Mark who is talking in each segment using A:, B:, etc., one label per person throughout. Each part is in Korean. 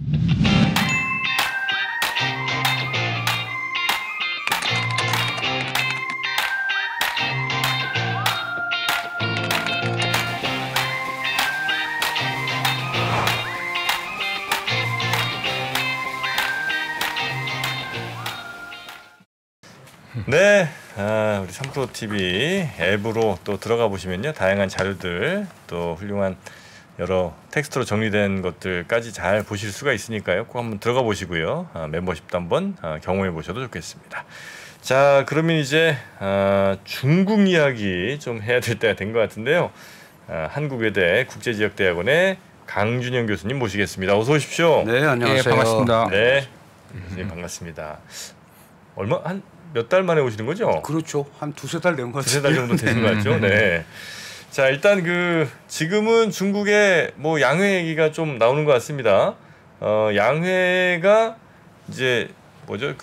A: 네, 우리 3프로TV 앱으로 또 들어가 보시면요, 다양한 자료들, 또 훌륭한 여러 텍스트로 정리된 것들까지 잘 보실 수가 있으니까요, 꼭 한번 들어가 보시고요, 멤버십도 한번 경험해 보셔도 좋겠습니다. 자, 그러면 이제 중국 이야기 좀 해야 될 때가 된 것 같은데요. 한국외대 국제지역대학원의 강준영 교수님 모시겠습니다. 어서 오십시오.
B: 네, 안녕하세요.
C: 네, 반갑습니다.
A: 네, 교수님 반갑습니다. 한 몇 달 만에 오시는 거죠?
B: 그렇죠. 한 두세 달 된 것 같아요.
A: 두세 달 정도 되신 것 같죠? 네. 자, 일단 지금은 중국에 뭐 양회 얘기가 좀 나오는 것 같습니다. 양회가 이제 뭐죠?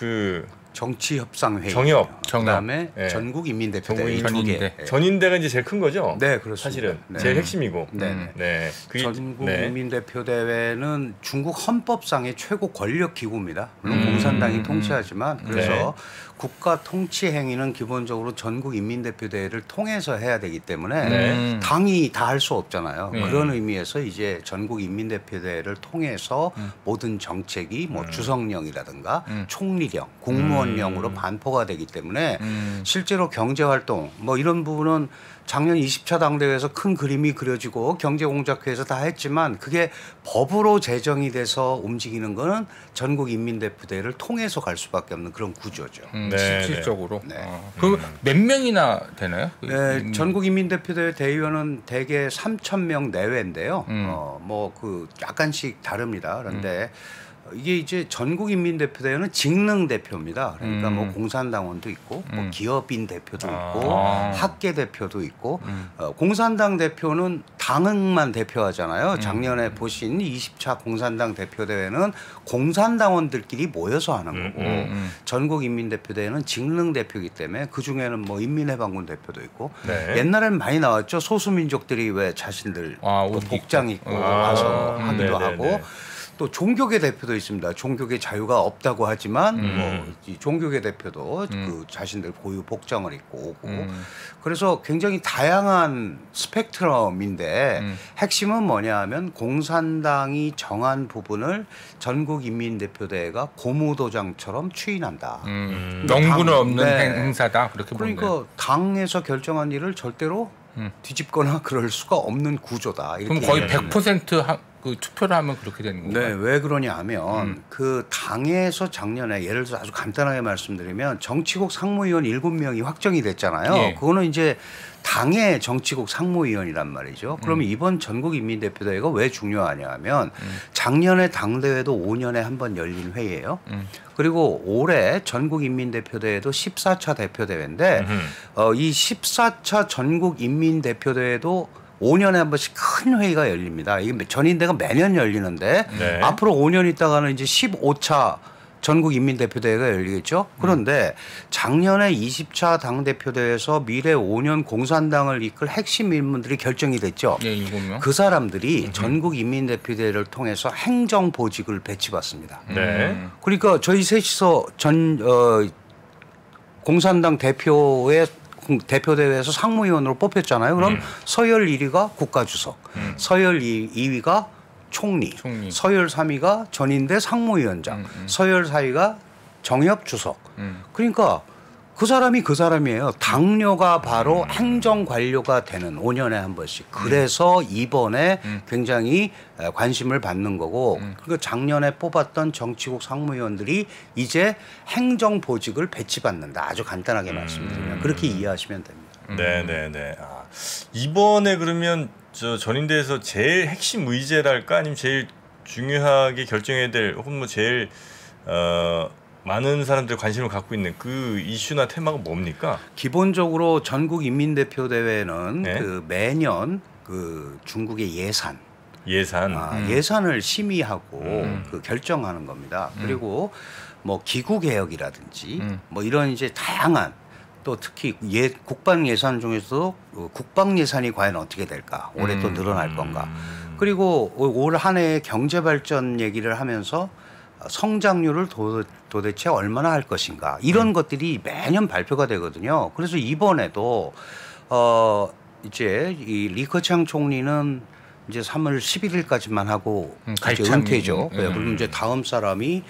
B: 정치협상회의, 그다음에
A: 네.
B: 전국인민대표대회 두 개.
A: 전인대가 이제 제일 큰 거죠?
B: 네, 그렇습니다.
A: 사실은
B: 네.
A: 제일 핵심이고.
B: 네. 전국인민대표대회는 중국 헌법상의 최고 권력 기구입니다. 물론 공산당이 통치하지만 그래서 국가 통치 행위는 기본적으로 전국인민대표대회를 통해서 해야 되기 때문에 당이 다 할 수 없잖아요. 그런 의미에서 이제 전국인민대표대회를 통해서 모든 정책이 뭐 주석령이라든가 총리령, 국무원령으로 반포가 되기 때문에 실제로 경제활동 뭐 이런 부분은 작년 20차 당대회에서 큰 그림이 그려지고 경제공작회에서 다 했지만 그게 법으로 제정이 돼서 움직이는 거는 전국인민대표대회를 통해서 갈 수밖에 없는 그런 구조죠.
C: 실질적으로. 그럼 몇 명이나 되나요?
B: 네, 전국인민대표대회 대의원은 대개 3,000명 내외인데요. 약간씩 다릅니다. 그런데 이게 이제 전국인민대표대회는 직능 대표입니다. 그러니까 뭐 공산당원도 있고, 뭐 기업인 대표도 있고, 학계 대표도 있고, 공산당 대표는 당만 대표하잖아요. 작년에 보신 20차 공산당 대표대회는 공산당원들끼리 모여서 하는 거고, 전국인민대표대회는 직능 대표이기 때문에 그 중에는 뭐 인민해방군 대표도 있고, 옛날에는 많이 나왔죠. 소수민족들이 왜 자신들 복장 입고 와서 하기도 하고. 또 종교계 대표도 있습니다. 종교계 자유가 없다고 하지만 뭐 종교계 대표도 그 자신들 고유 복장을 입고 오고 그래서 굉장히 다양한 스펙트럼인데 핵심은 뭐냐 하면 공산당이 정한 부분을 전국인민대표대회가 고무도장처럼 추인한다.
C: 명분은 없는 행사다. 그렇게 보면
B: 그러니까 당에서 결정한 일을 절대로 뒤집거나 그럴 수가 없는 구조다.
C: 그럼 거의 100% 그 투표를 하면 그렇게 되는 건가요?
B: 네, 왜 그러냐 하면 그 당에서 작년에 예를 들어서 아주 간단하게 말씀드리면 정치국 상무위원 7명이 확정이 됐잖아요.
C: 예.
B: 그거는 이제 당의 정치국 상무위원이란 말이죠. 그러면 이번 전국인민대표대회가 왜 중요하냐 하면 작년에 당대회도 5년에 한 번 열린 회의예요. 그리고 올해 전국인민대표대회도 14차 대표대회인데 이 14차 전국인민대표대회도 5년에 한 번씩 큰 회의가 열립니다. 이게 전인대가 매년 열리는데 앞으로 5년 있다가는 이제 15차 전국인민대표대회가 열리겠죠. 그런데 작년에 20차 당대표대회에서 미래 5년 공산당을 이끌 핵심 인물들이 결정이 됐죠.
C: 예, 7명.
B: 그 사람들이 전국인민대표대회를 통해서 행정보직을 배치받습니다. 그러니까 저희 셋이서 공산당 대표대회에서 상무위원으로 뽑혔잖아요. 그럼 서열 1위가 국가주석, 서열 2위가 총리, 서열 3위가 전인대 상무위원장, 서열 4위가 정협주석. 그러니까 그 사람이에요. 당뇨가 바로 행정관료가 되는 5년에 한 번씩. 그래서 이번에 굉장히 관심을 받는 거고 그리고 작년에 뽑았던 정치국 상무위원들이 이제 행정보직을 배치받는다. 아주 간단하게 말씀드리면 그렇게 이해하시면 됩니다.
A: 네네네. 이번에 그러면 전인대에서 제일 핵심 의제랄까 아니면 제일 중요하게 결정해야 될 혹은 뭐 제일 많은 사람들이 관심을 갖고 있는 그 이슈나 테마가 뭡니까?
B: 기본적으로 전국인민대표대회는 그 매년 그 중국의 예산을 심의하고 그 결정하는 겁니다. 그리고 뭐 기구 개혁이라든지 뭐 이런 이제 다양한 또 특히 국방 예산 중에서도 국방 예산이 과연 어떻게 될까? 올해 또 늘어날 건가? 그리고 올 한 해의 경제 발전 얘기를 하면서 성장률을 도대체 얼마나 할 것인가 이런 것들이 매년 발표가 되거든요. 그래서 이번에도 이제 이 리커창 총리는 이제 3월 11일까지만 하고 이제 은퇴죠. 그럼 이제 다음 사람이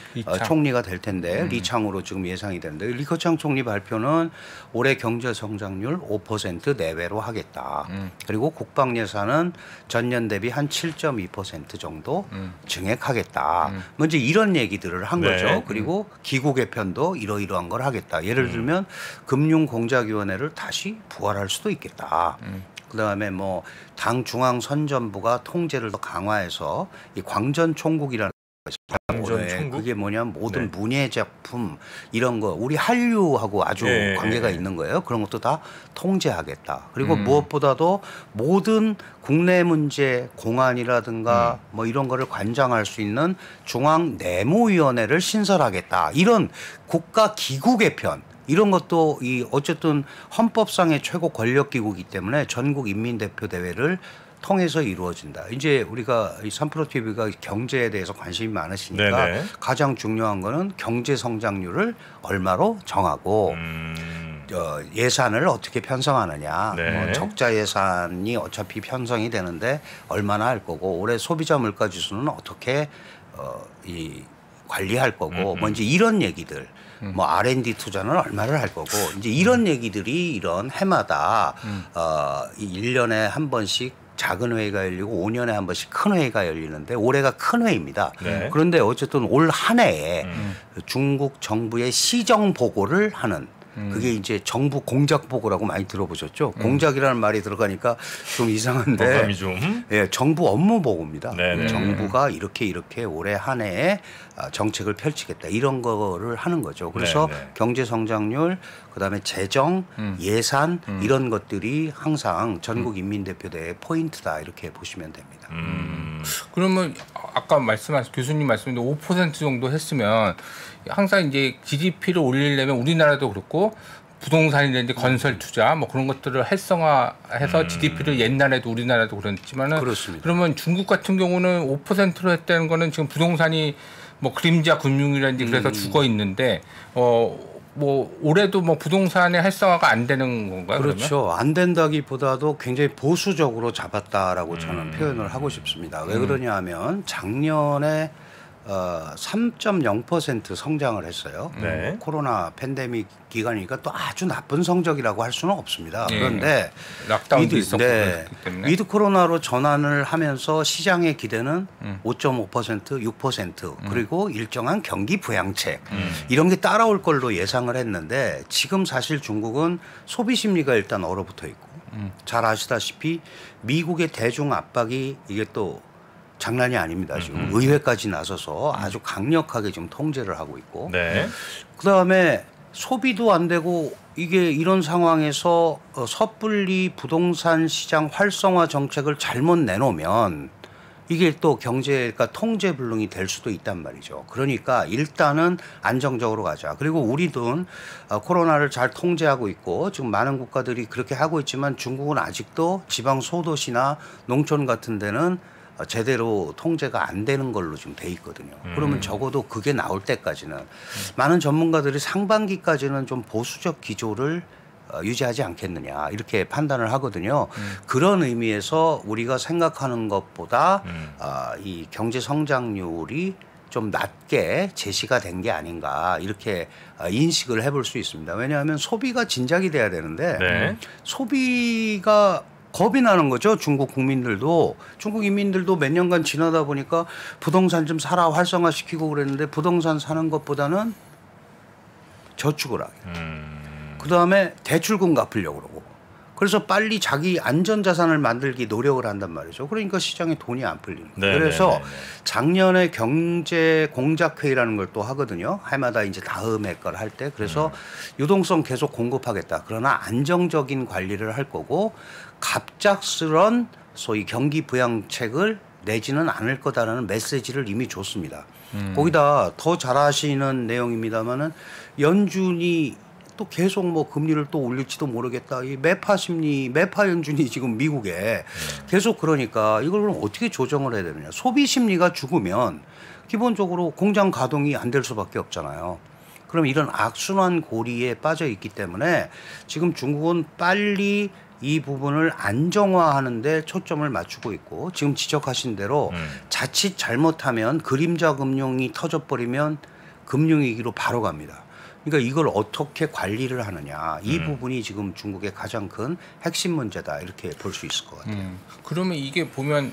B: 총리가 될 텐데 리창으로 지금 예상이 되는데 리커창 총리 발표는 올해 경제 성장률 5% 내외로 하겠다. 그리고 국방 예산은 전년 대비 한 7.2% 정도 증액하겠다. 뭐 이제 이런 얘기들을 한 거죠. 그리고 기구 개편도 이러이러한 걸 하겠다. 예를 들면 금융공작위원회를 다시 부활할 수도 있겠다. 그다음에 뭐 당 중앙 선전부가 통제를 더 강화해서 이 광전 총국이라는
A: 광전 총국?
B: 그게 뭐냐면 모든 문예 작품 이런 거 우리 한류하고 아주 관계가 있는 거예요. 그런 것도 다 통제하겠다. 그리고 무엇보다도 모든 국내 문제 공안이라든가 뭐 이런 거를 관장할 수 있는 중앙 내무위원회를 신설하겠다. 이런 국가 기구 개편 이런 것도 이 어쨌든 헌법상의 최고 권력기구이기 때문에 전국 인민대표대회를 통해서 이루어진다. 이제 우리가 이 3프로 TV가 경제에 대해서 관심이 많으시니까 네네. 가장 중요한 거는 경제 성장률을 얼마로 정하고 예산을 어떻게 편성하느냐.
A: 네.
B: 뭐 적자 예산이 어차피 편성이 되는데 얼마나 할 거고 올해 소비자 물가 지수는 어떻게 이 관리할 거고 뭐 이제 이런 얘기들. 뭐 R&D 투자는 얼마를 할 거고 이제 이런 얘기들이 이런 해마다 1년에 한 번씩 작은 회의가 열리고 5년에 한 번씩 큰 회의가 열리는데 올해가 큰 회의입니다. 네. 그런데 어쨌든 올 한 해에 중국 정부의 시정 보고를 하는 그게 이제 정부 공작 보고라고 많이 들어보셨죠? 공작이라는 말이 들어가니까 좀 이상한데 예, 정부 업무 보고입니다. 네네. 정부가 이렇게 올해 한 해에 정책을 펼치겠다 이런 거를 하는 거죠. 그래서 네네. 경제 성장률 그다음에 재정 예산 이런 것들이 항상 전국 인민대표대회 포인트다 이렇게 보시면 됩니다.
C: 그러면 아까 교수님 말씀인데 5% 정도 했으면 항상 이제 GDP를 올리려면 우리나라도 그렇고 부동산이라든지 건설 투자 뭐 그런 것들을 활성화해서 GDP를 옛날에도 우리나라도 그렇지만은
B: 그렇습니다.
C: 그러면 중국 같은 경우는 5%로 했다는 거는 지금 부동산이 뭐 그림자 금융이라든지 그래서 죽어 있는데 뭐 올해도 뭐 부동산의 활성화가 안 되는 건가요?
B: 그렇죠.
C: 그러면?
B: 안 된다기보다도 굉장히 보수적으로 잡았다라고 저는 표현을 하고 싶습니다. 왜 그러냐 하면 작년에 3.0% 성장을 했어요.
A: 네.
B: 코로나 팬데믹 기간이니까 또 아주 나쁜 성적이라고 할 수는 없습니다. 그런데
C: 락다운도 있었고 그렇기 때문에
B: 위드 코로나로 전환을 하면서 시장의 기대는 5.5%, 6% 그리고 일정한 경기 부양책 이런 게 따라올 걸로 예상을 했는데 지금 사실 중국은 소비 심리가 일단 얼어붙어 있고 잘 아시다시피 미국의 대중 압박이 이게 또 장난이 아닙니다. 지금 의회까지 나서서 아주 강력하게 지금 통제를 하고 있고
A: 네.
B: 그다음에 소비도 안 되고 이게 이런 상황에서 섣불리 부동산 시장 활성화 정책을 잘못 내놓으면 이게 또 경제가 통제불능이 될 수도 있단 말이죠. 그러니까 일단은 안정적으로 가자. 그리고 우리도 코로나를 잘 통제하고 있고 지금 많은 국가들이 그렇게 하고 있지만 중국은 아직도 지방 소도시나 농촌 같은 데는 제대로 통제가 안 되는 걸로 지금 돼 있거든요. 그러면 적어도 그게 나올 때까지는 많은 전문가들이 상반기까지는 좀 보수적 기조를 유지하지 않겠느냐 이렇게 판단을 하거든요. 그런 의미에서 우리가 생각하는 것보다 이 경제 성장률이 좀 낮게 제시가 된 게 아닌가 이렇게 인식을 해볼 수 있습니다. 왜냐하면 소비가 진작이 돼야 되는데
A: 네.
B: 소비가 겁이 나는 거죠. 중국 국민들도. 중국 인민들도 몇 년간 지나다 보니까 부동산 좀 사라 활성화시키고 그랬는데 부동산 사는 것보다는 저축을 하게. 그다음에 대출금 갚으려고 그러고. 그래서 빨리 자기 안전자산을 만들기 노력을 한단 말이죠. 그러니까 시장에 돈이 안 풀리는 거예요. 그래서 작년에 경제 공작회의라는 걸 또 하거든요. 해마다 이제 다음에 걸 할 때. 그래서 유동성 계속 공급하겠다. 그러나 안정적인 관리를 할 거고 갑작스런 소위 경기 부양책을 내지는 않을 거다라는 메시지를 이미 줬습니다. 거기다 더 잘 아시는 내용입니다마는 연준이 또 계속 뭐 금리를 또 올릴지도 모르겠다. 이 매파 심리, 매파 연준이 지금 미국에 계속 그러니까 이걸 그럼 어떻게 조정을 해야 되느냐. 소비 심리가 죽으면 기본적으로 공장 가동이 안 될 수밖에 없잖아요. 그럼 이런 악순환 고리에 빠져 있기 때문에 지금 중국은 빨리 이 부분을 안정화하는 데 초점을 맞추고 있고 지금 지적하신 대로 자칫 잘못하면 그림자 금융이 터져버리면 금융위기로 바로 갑니다. 그러니까 이걸 어떻게 관리를 하느냐 이 부분이 지금 중국의 가장 큰 핵심 문제다 이렇게 볼 수 있을 것 같아요.
C: 그러면 이게 보면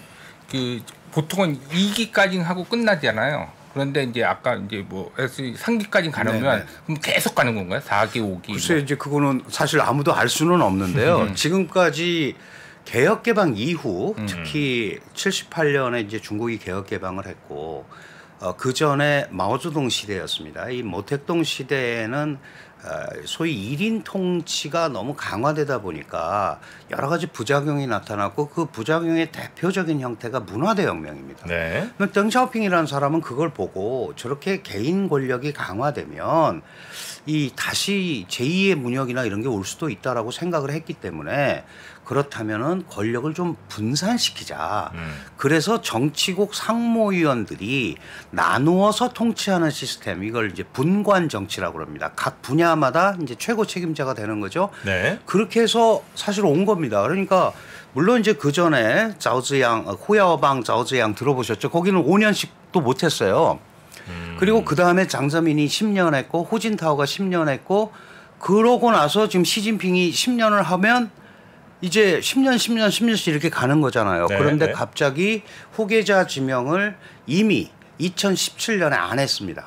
C: 그 보통은 2기까지는 하고 끝나잖아요. 그런데 이제 아까 이제 뭐 3기까지 가려면
B: 네네.
C: 그럼 계속 가는 건가요? 4기, 5기.
B: 글쎄
C: 뭐.
B: 이제 그거는 사실 아무도 알 수는 없는데요. 지금까지 개혁 개방 이후 특히 78년에 이제 중국이 개혁 개방을 했고 그 전에 마오쩌둥 시대였습니다. 이 모택동 시대에는 소위 1인 통치가 너무 강화되다 보니까 여러 가지 부작용이 나타났고 그 부작용의 대표적인 형태가 문화대혁명입니다.
A: 네.
B: 덩샤오핑이라는 사람은 그걸 보고 저렇게 개인 권력이 강화되면 이 다시 제2의 문혁이나 이런 게 올 수도 있다라고 생각을 했기 때문에 그렇다면은 권력을 좀 분산시키자. 그래서 정치국 상무위원들이 나누어서 통치하는 시스템 이걸 이제 분관 정치라고 합니다. 각 분야마다 이제 최고 책임자가 되는 거죠.
A: 네.
B: 그렇게 해서 사실 온 겁니다. 그러니까 물론 이제 그 전에 자오즈양, 후야오방 자오즈양 들어보셨죠? 거기는 5년씩 또 못했어요. 그리고 그 다음에 장저민이 10년 했고 후진타오가 10년 했고 그러고 나서 지금 시진핑이 10년을 하면 이제 10년씩 이렇게 가는 거잖아요.
A: 네,
B: 그런데
A: 네.
B: 갑자기 후계자 지명을 이미 2017년에 안 했습니다.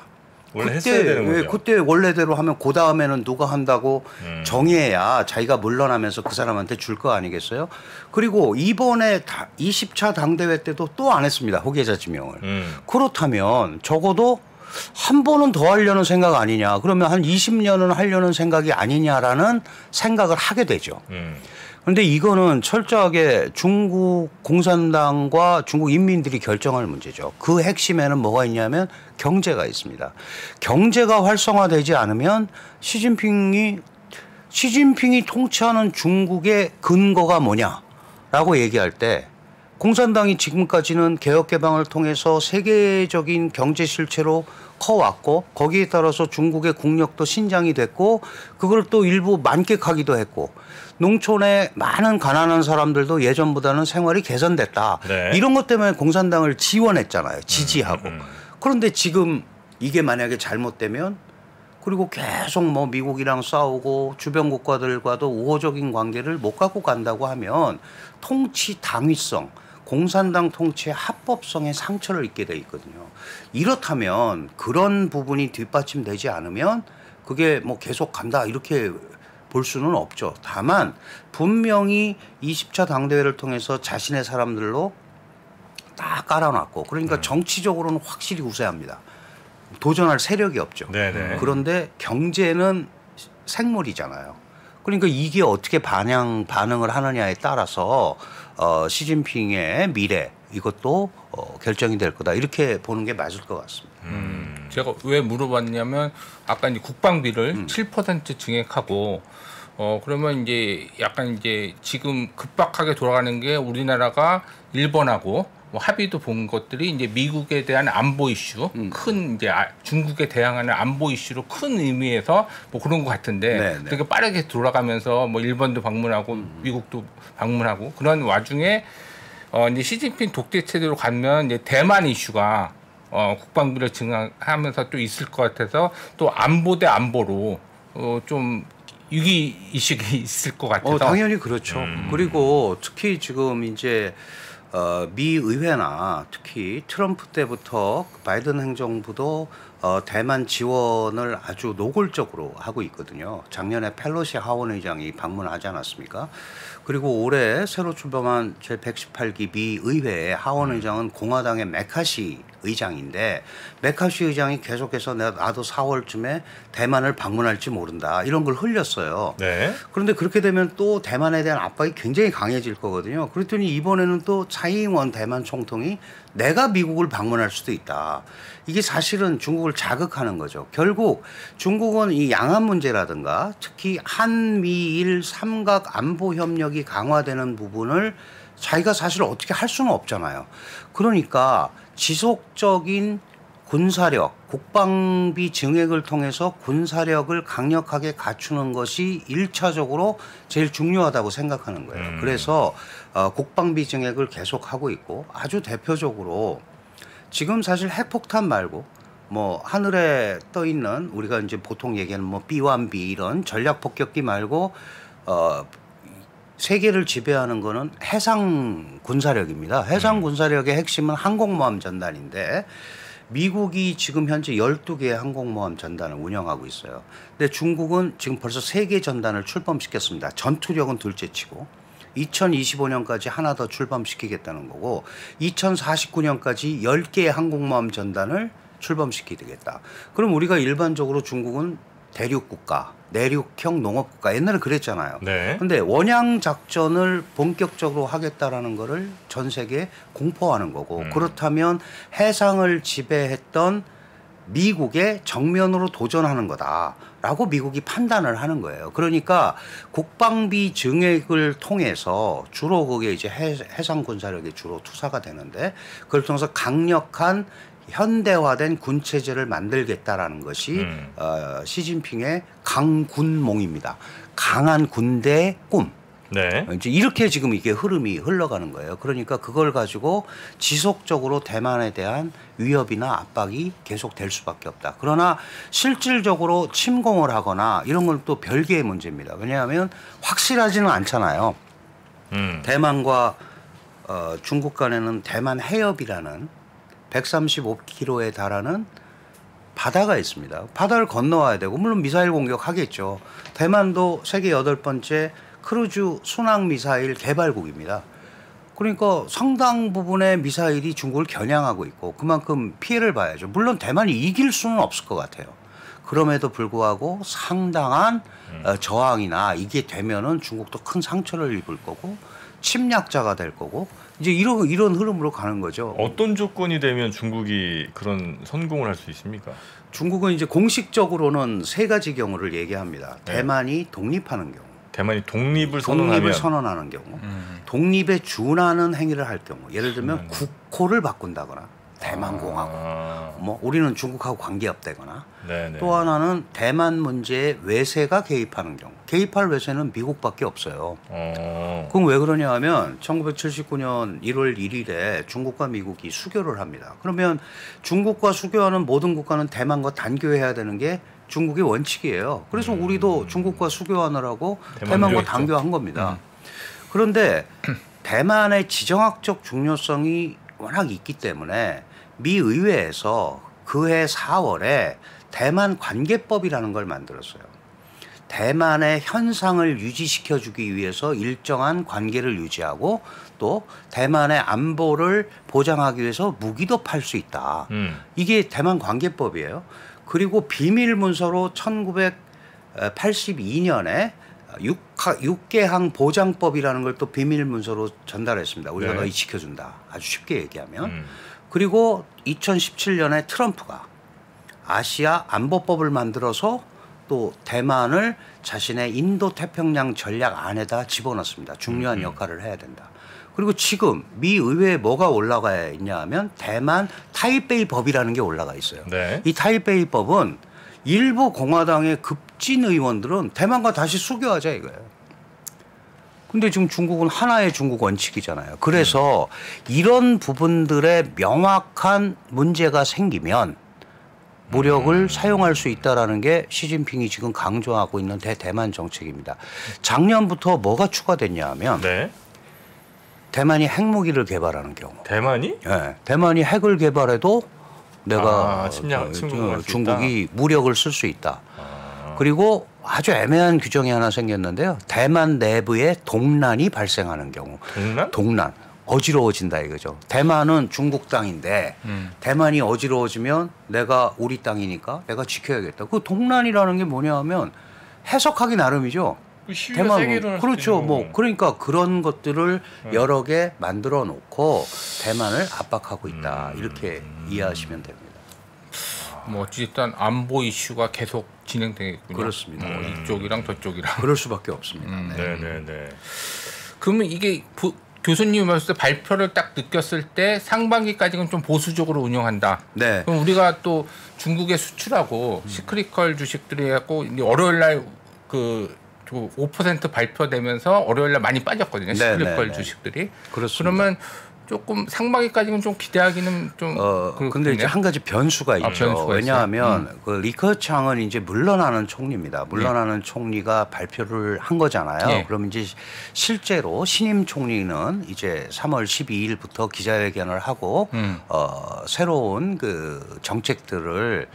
A: 원래 했어야 되는 거죠.
B: 그때 원래대로 하면 그 다음에는 누가 한다고 정해야 자기가 물러나면서 그 사람한테 줄 거 아니겠어요? 그리고 이번에 20차 당대회 때도 또 안 했습니다. 후계자 지명을. 그렇다면 적어도 한 번은 더 하려는 생각 아니냐. 그러면 한 20년은 하려는 생각이 아니냐라는 생각을 하게 되죠. 그런데 이거는 철저하게 중국 공산당과 중국 인민들이 결정할 문제죠. 그 핵심에는 뭐가 있냐면 경제가 있습니다. 경제가 활성화되지 않으면 시진핑이 통치하는 중국의 근거가 뭐냐라고 얘기할 때 공산당이 지금까지는 개혁 개방을 통해서 세계적인 경제 실체로 커왔고 거기에 따라서 중국의 국력도 신장이 됐고 그걸 또 일부 만끽하기도 했고 농촌에 많은 가난한 사람들도 예전보다는 생활이 개선됐다.
A: 네.
B: 이런 것 때문에 공산당을 지원했잖아요. 지지하고. 그런데 지금 이게 만약에 잘못되면 그리고 계속 뭐 미국이랑 싸우고 주변 국가들과도 우호적인 관계를 못 갖고 간다고 하면 통치 당위성 공산당 통치의 합법성에 상처를 입게 돼 있거든요. 이렇다면 그런 부분이 뒷받침되지 않으면 그게 뭐 계속 간다 이렇게 볼 수는 없죠. 다만 분명히 20차 당대회를 통해서 자신의 사람들로 다 깔아놨고 그러니까 정치적으로는 확실히 우세합니다. 도전할 세력이 없죠.
A: 네네.
B: 그런데 경제는 생물이잖아요. 그러니까 이게 어떻게 반응을 하느냐에 따라서 시진핑의 미래 이것도 결정이 될 거다 이렇게 보는 게 맞을 것 같습니다.
C: 제가 왜 물어봤냐면 아까 이제 국방비를 7% 증액하고 그러면 이제 약간 이제 지금 급박하게 돌아가는 게 우리나라가 일본하고 뭐 합의도 본 것들이 이제 미국에 대한 안보 이슈, 큰 이제 중국에 대항하는 안보 이슈로 큰 의미에서 뭐 그런 것 같은데
B: 네, 네.
C: 그렇게 빠르게 돌아가면서 뭐 일본도 방문하고 미국도 방문하고 그런 와중에 이제 시진핑 독재 체제로 가면 이제 대만 이슈가 국방비를 증강하면서 또 있을 것 같아서 또 안보 대 안보로 좀 위기 의식이 있을 것 같아서
B: 당연히 그렇죠. 그리고 특히 지금 이제 미 의회나 특히 트럼프 때부터 바이든 행정부도 대만 지원을 아주 노골적으로 하고 있거든요. 작년에 펠로시 하원 의장이 방문하지 않았습니까? 그리고 올해 새로 출범한 제118기 미 의회의 하원 의장은 공화당의 메카시 의장인데 메카시 의장이 계속해서 나도 4월쯤에 대만을 방문할지 모른다 이런 걸 흘렸어요.
A: 네.
B: 그런데 그렇게 되면 또 대만에 대한 압박이 굉장히 강해질 거거든요. 그랬더니 이번에는 또 차이잉원 대만 총통이 내가 미국을 방문할 수도 있다. 이게 사실은 중국을 자극하는 거죠. 결국 중국은 이 양안 문제라든가 특히 한미일 삼각 안보 협력이 강화되는 부분을 자기가 사실 어떻게 할 수는 없잖아요. 그러니까 지속적인 군사력, 국방비 증액을 통해서 군사력을 강력하게 갖추는 것이 1차적으로 제일 중요하다고 생각하는 거예요. 그래서 국방비 증액을 계속하고 있고 아주 대표적으로 지금 사실 핵폭탄 말고 뭐 하늘에 떠 있는 우리가 이제 보통 얘기하는 뭐 B1B 이런 전략 폭격기 말고 세계를 지배하는 거는 해상 군사력입니다. 해상 군사력의 핵심은 항공모함 전단인데 미국이 지금 현재 12개의 항공모함 전단을 운영하고 있어요. 근데 중국은 지금 벌써 3개 전단을 출범시켰습니다. 전투력은 둘째치고 2025년까지 하나 더 출범시키겠다는 거고 2049년까지 10개의 항공모함 전단을 출범시키겠다. 그럼 우리가 일반적으로 중국은 대륙 국가, 내륙형 농업 국가 옛날에 그랬잖아요.
A: 네.
B: 근데 원양 작전을 본격적으로 하겠다라는 거를 전 세계에 공포하는 거고 그렇다면 해상을 지배했던 미국의 정면으로 도전하는 거다라고 미국이 판단을 하는 거예요. 그러니까 국방비 증액을 통해서 주로 그게 이제 해상 군사력이 주로 투사가 되는데 그걸 통해서 강력한 현대화된 군체제를 만들겠다라는 것이 시진핑의 강군몽입니다. 강한 군대의 꿈.
A: 네.
B: 이제 이렇게 지금 이게 흐름이 흘러가는 거예요. 그러니까 그걸 가지고 지속적으로 대만에 대한 위협이나 압박이 계속될 수밖에 없다. 그러나 실질적으로 침공을 하거나 이런 건 또 별개의 문제입니다. 왜냐하면 확실하지는 않잖아요. 대만과 중국 간에는 대만 해협이라는 135km에 달하는 바다가 있습니다. 바다를 건너와야 되고 물론 미사일 공격하겠죠. 대만도 세계 8번째 크루즈 순항 미사일 개발국입니다. 그러니까 상당 부분의 미사일이 중국을 겨냥하고 있고 그만큼 피해를 봐야죠. 물론 대만이 이길 수는 없을 것 같아요. 그럼에도 불구하고 상당한 저항이나 이게 되면은 중국도 큰 상처를 입을 거고 침략자가 될 거고 이제 이런 흐름으로 가는 거죠.
A: 어떤 조건이 되면 중국이 그런 선공을 할 수 있습니까?
B: 중국은 이제 공식적으로는 3가지 경우를 얘기합니다.
A: 네.
B: 대만이 독립하는 경우,
A: 대만이 독립을
B: 선언하는 경우, 독립에 준하는 행위를 할 경우, 예를 들면 국호를 바꾼다거나 대만공화국, 뭐 우리는 중국하고 관계없다거나
A: 네네.
B: 또 하나는 대만 문제에 외세가 개입하는 경우. 개입할 외세는 미국밖에 없어요. 그럼 왜 그러냐 하면 1979년 1월 1일에 중국과 미국이 수교를 합니다. 그러면 중국과 수교하는 모든 국가는 대만과 단교해야 되는 게 중국의 원칙이에요. 그래서 우리도 중국과 수교하느라고 대만과 단교한 겁니다. 그런데 대만의 지정학적 중요성이 워낙 있기 때문에 미 의회에서 그해 4월에 대만 관계법이라는 걸 만들었어요. 대만의 현상을 유지시켜주기 위해서 일정한 관계를 유지하고 또 대만의 안보를 보장하기 위해서 무기도 팔 수 있다. 이게 대만 관계법이에요. 그리고 비밀 문서로 1982년에 육개항 보장법이라는 걸 또 비밀 문서로 전달했습니다. 우리가
A: 네.
B: 너희 지켜준다. 아주 쉽게 얘기하면. 그리고 2017년에 트럼프가 아시아 안보법을 만들어서 또 대만을 자신의 인도 태평양 전략 안에다 집어넣습니다. 중요한 역할을 해야 된다. 그리고 지금 미 의회에 뭐가 올라가 있냐 하면 대만 타이베이 법이라는 게 올라가 있어요.
A: 네.
B: 이 타이베이 법은 일부 공화당의 급진 의원들은 대만과 다시 수교하자 이거예요. 근데 지금 중국은 하나의 중국 원칙이잖아요. 그래서 이런 부분들에 명확한 문제가 생기면 무력을 사용할 수 있다라는 게 시진핑이 지금 강조하고 있는 대대만 정책입니다. 작년부터 뭐가 추가됐냐 하면
A: 네.
B: 대만이 핵무기를 개발하는 경우.
A: 대만이?
B: 네, 대만이 핵을 개발해도 내가
A: 침공할 수
B: 중국이
A: 있다?
B: 무력을 쓸 수 있다. 그리고 아주 애매한 규정이 하나 생겼는데요. 대만 내부에 동란이 발생하는 경우.
A: 동란?
B: 동란. 어지러워진다 이거죠. 대만은 중국 땅인데 대만이 어지러워지면 내가 우리 땅이니까 내가 지켜야겠다. 그 동란이라는 게 뭐냐 하면 해석하기 나름이죠. 대만 그렇죠. 뭐 그러니까 그런 것들을 여러 개 만들어 놓고 대만을 압박하고 있다. 이렇게 이해하시면 됩니다.
C: 뭐 어쨌든 안보 이슈가 계속 진행되겠군요.
B: 그렇습니다.
C: 이쪽이랑 저쪽이랑.
B: 그럴 수밖에 없습니다.
A: 네.
C: 그러면 이게 교수님이 봤을 때 발표를 딱 느꼈을 때 상반기까지는 좀 보수적으로 운영한다.
B: 네.
C: 그럼 우리가 또 중국에 수출하고 시크릿컬 주식들이 갖고 월요일 날5% 발표되면서 월요일 날 많이 빠졌거든요. 시크릿컬 주식들이.
B: 그렇습니다.
C: 그러면 조금 상반기까지는 좀 기대하기는 좀
B: 근데 이제 한 가지 변수가 있죠.
C: 변수가
B: 왜냐하면 그 리커창은 이제 물러나는 총리입니다. 물러나는 총리가 발표를 한 거잖아요. 그럼 이제 실제로 신임 총리는 이제 3월 12일부터 기자회견을 하고 새로운 그 정책들을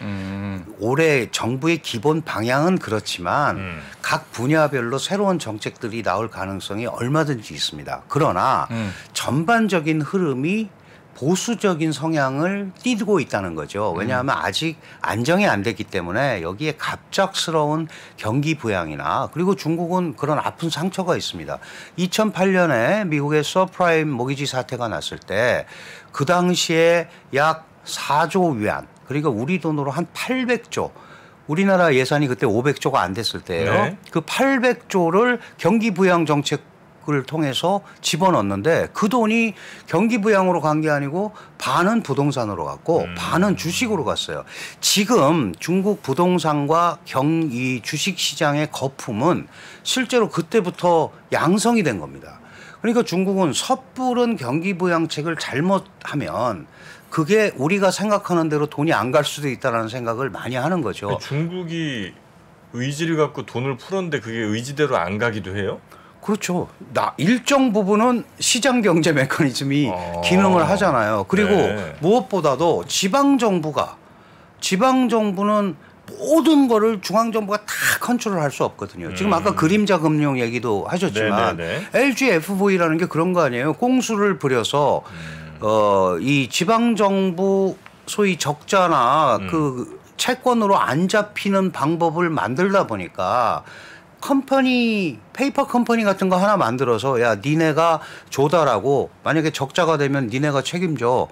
B: 올해 정부의 기본 방향은 그렇지만 각 분야별로 새로운 정책들이 나올 가능성이 얼마든지 있습니다. 그러나 전반적인 흐름이 보수적인 성향을 띠고 있다는 거죠. 왜냐하면 아직 안정이 안 됐기 때문에 여기에 갑작스러운 경기 부양이나 그리고 중국은 그런 아픈 상처가 있습니다. 2008년에 미국의 서프라임 모기지 사태가 났을 때 그 당시에 약 4조 위안 그러니까 우리 돈으로 한 800조 우리나라 예산이 그때 500조가 안 됐을 때예요.
A: 네.
B: 그 800조를 경기 부양 정책 을 통해서 집어넣었는데 그 돈이 경기 부양으로 간 게 아니고 반은 부동산으로 갔고 반은 주식으로 갔어요. 지금 중국 부동산과 이 주식 시장의 거품은 실제로 그때부터 양성이 된 겁니다. 그러니까 중국은 섣부른 경기 부양책을 잘못하면 그게 우리가 생각하는 대로 돈이 안 갈 수도 있다는 생각을 많이 하는 거죠.
A: 중국이 의지를 갖고 돈을 풀었는데 그게 의지대로 안 가기도 해요?
B: 그렇죠. 일정 부분은 시장 경제 메커니즘이 기능을 하잖아요. 그리고 무엇보다도 지방 정부는 모든 거를 중앙 정부가 다 컨트롤할 수 없거든요. 지금 아까 그림자 금융 얘기도 하셨지만 LGFV라는 게 그런 거 아니에요. 꽁수를 부려서 이 지방 정부 소위 적자나 그 채권으로 안 잡히는 방법을 만들다 보니까 페이퍼 컴퍼니 같은 거 하나 만들어서 야 니네가 조달하고 만약에 적자가 되면 니네가 책임져.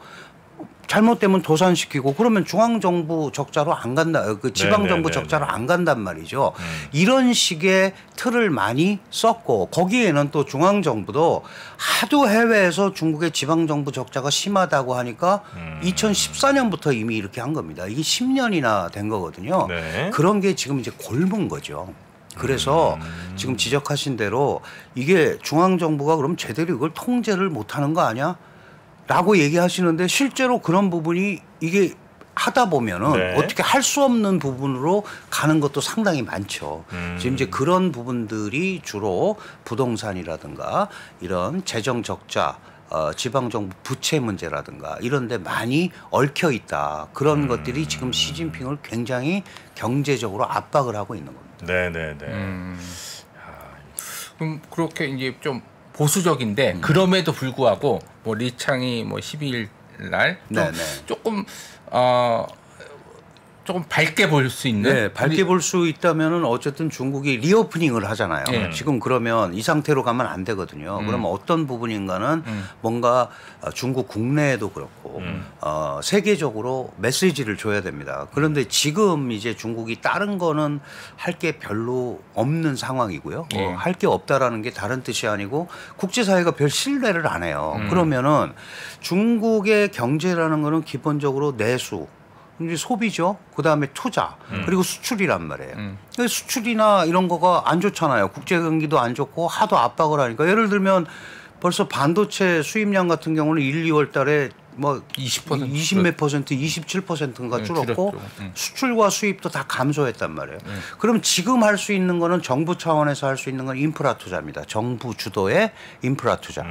B: 잘못되면 도산시키고 그러면 중앙정부 적자로 안 간다. 그 지방정부 적자로 안 간단 말이죠. 이런 식의 틀을 많이 썼고 거기에는 또 중앙정부도 하도 해외에서 중국의 지방정부 적자가 심하다고 하니까 2014년부터 이미 이렇게 한 겁니다. 이게 10년이나 된 거거든요.
A: 네.
B: 그런 게 지금 이제 골문 거죠. 그래서 지금 지적하신 대로 이게 중앙정부가 그럼 제대로 이걸 통제를 못하는 거 아니야? 라고 얘기하시는데 실제로 그런 부분이 이게 하다 보면은 어떻게 할 수 없는 부분으로 가는 것도 상당히 많죠. 지금 이제 그런 부분들이 주로 부동산이라든가 이런 재정 적자, 지방정부 부채 문제라든가 이런 데 많이 얽혀 있다. 그런 것들이 지금 시진핑을 굉장히 경제적으로 압박을 하고 있는 겁니다.
C: 그럼 그렇게 이제 좀 보수적인데 그럼에도 불구하고 뭐 리창이 뭐 12일 날 조금 조금 밝게 볼 수 있는.
B: 네, 밝게 볼 수 있다면은 어쨌든 중국이 리오프닝을 하잖아요. 지금 그러면 이 상태로 가면 안 되거든요. 그러면 어떤 부분인가는 뭔가 중국 국내에도 그렇고 세계적으로 메시지를 줘야 됩니다. 그런데 지금 이제 중국이 다른 거는 할 게 별로 없는 상황이고요. 할 게 없다라는 게 다른 뜻이 아니고 국제사회가 별 신뢰를 안 해요. 그러면은 중국의 경제라는 거는 기본적으로 내수. 이제 소비죠. 그다음에 투자 그리고 수출이란 말이에요. 수출이나 이런 거가 안 좋잖아요. 국제 경기도 안 좋고 하도 압박을 하니까 예를 들면 벌써 반도체 수입량 같은 경우는 1, 2월 달에 뭐 20 몇 퍼센트, 27%인가 줄었고 수출과 수입도 다 감소했단 말이에요. 그럼 지금 할 수 있는 거는 정부 차원에서 할 수 있는 건 인프라 투자입니다. 정부 주도의 인프라 투자.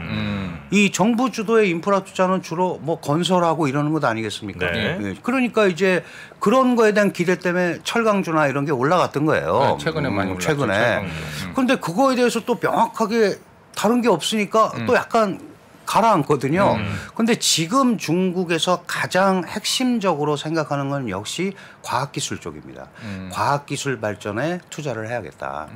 B: 이 정부 주도의 인프라 투자는 주로 뭐 건설하고 이러는 것 아니겠습니까? 그러니까 이제 그런 거에 대한 기대 때문에 철강주나 이런 게 올라갔던 거예요.
C: 최근에 많이 올랐죠.
B: 최근에. 그런데 그거에 대해서 또 명확하게 다른 게 없으니까 또 약간 가라앉거든요. 그런데 지금 중국에서 가장 핵심적으로 생각하는 건 역시 과학기술 쪽입니다. 과학기술 발전에 투자를 해야겠다.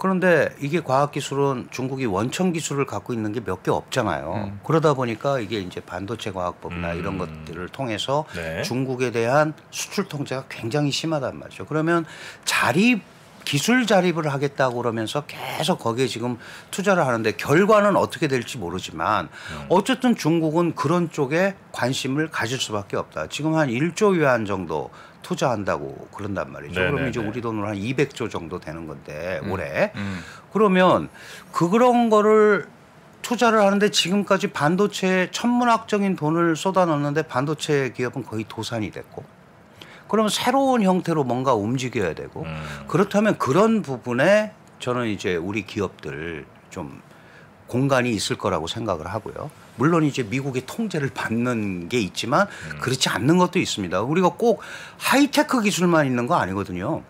B: 그런데 이게 과학기술은 중국이 원천 기술을 갖고 있는 게 몇 개 없잖아요. 그러다 보니까 이게 이제 반도체 과학법이나 이런 것들을 통해서
A: 네.
B: 중국에 대한 수출 통제가 굉장히 심하단 말이죠. 그러면 기술 자립을 하겠다고 그러면서 계속 거기에 지금 투자를 하는데 결과는 어떻게 될지 모르지만 어쨌든 중국은 그런 쪽에 관심을 가질 수밖에 없다. 지금 한 1조 위안 정도 투자한다고 그런단 말이죠.
A: 네네네.
B: 그러면 이제 우리 돈으로 한 200조 정도 되는 건데 올해. 그러면 그런 거를 투자를 하는데 지금까지 반도체에 천문학적인 돈을 쏟아넣는데 반도체 기업은 거의 도산이 됐고 그러면 새로운 형태로 뭔가 움직여야 되고 그렇다면 그런 부분에 저는 이제 우리 기업들 좀 공간이 있을 거라고 생각을 하고요. 물론 이제 미국의 통제를 받는 게 있지만 그렇지 않는 것도 있습니다. 우리가 꼭 하이테크 기술만 있는 거 아니거든요.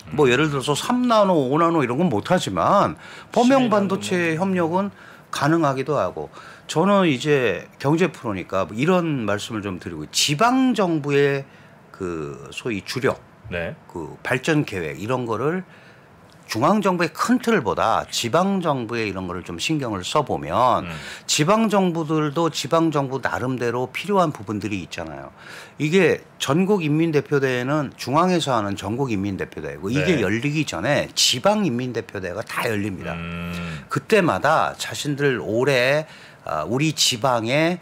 B: 뭐 예를 들어서 3나노, 5나노 이런 건 못하지만 범용 반도체 협력은 가능하기도 하고 저는 이제 경제 프로니까 이런 말씀을 좀 드리고 지방 정부의 그 소위 주력
A: 네.
B: 그 발전 계획 이런 거를 중앙 정부의 큰 틀보다 지방 정부의 이런 거를 좀 신경을 써보면 지방 정부들도 지방 정부 나름대로 필요한 부분들이 있잖아요. 이게 전국 인민대표대회는 중앙에서 하는 전국 인민대표대회고 이게
A: 네.
B: 열리기 전에 지방 인민대표대회가 다 열립니다. 그때마다 자신들 올해 우리 지방에